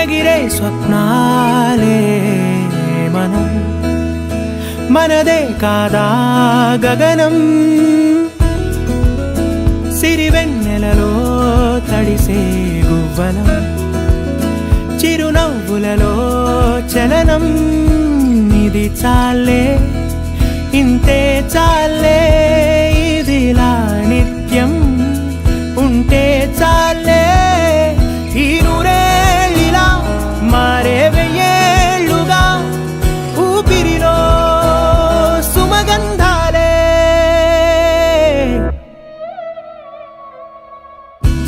ఎగిరే స్వప్నాలే మనం మనదే కాదా గగనం సిరివెన్నెలలో తడిసే గువ్వలం చిరునవ్వులలో చలనం ఇది చాలే ఇంతే చాలే ఇదిలా నిత్యం ఉంటే చాలే ఈ నూరేళ్ళిలా మారే వెయ్యేళ్ళుగా ఊపిరిలో సుమగంధాలే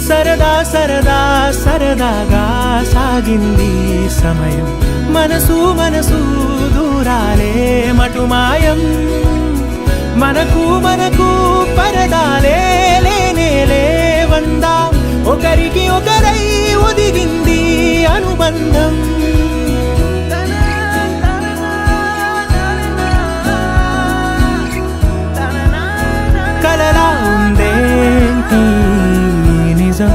సరదా సరదా సరదాగా సాగింది సమయం మనసు మనసు దూరాలే మటుమాయం మనకు మనకు పరదాలే లేనే లేవందా ఒకరికి ఒకరై ఒదిగింది అనుబంధం కలలా ఉందేంటి నిజం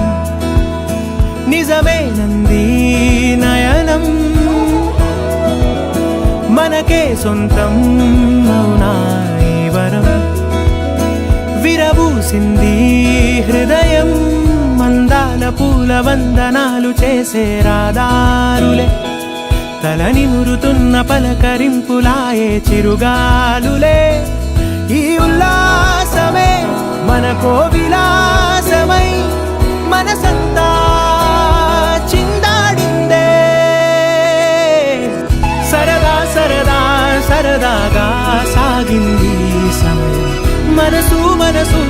నిజమేనంది నయనం మనకే సొంతం అవునా ఈ వరం విరబూసింది హృదయం మందాల పూల వందనాలు చేసే రాదారులే తలని మురుతున్న పలకరింపులాయే చిరుగాలులే ఈ ఉల్లాసమే మనకో విలాసమై మనసంతా చిందాడిందే సరదా సరదా సరదాగా సాగింది సమయం మనసు మనసు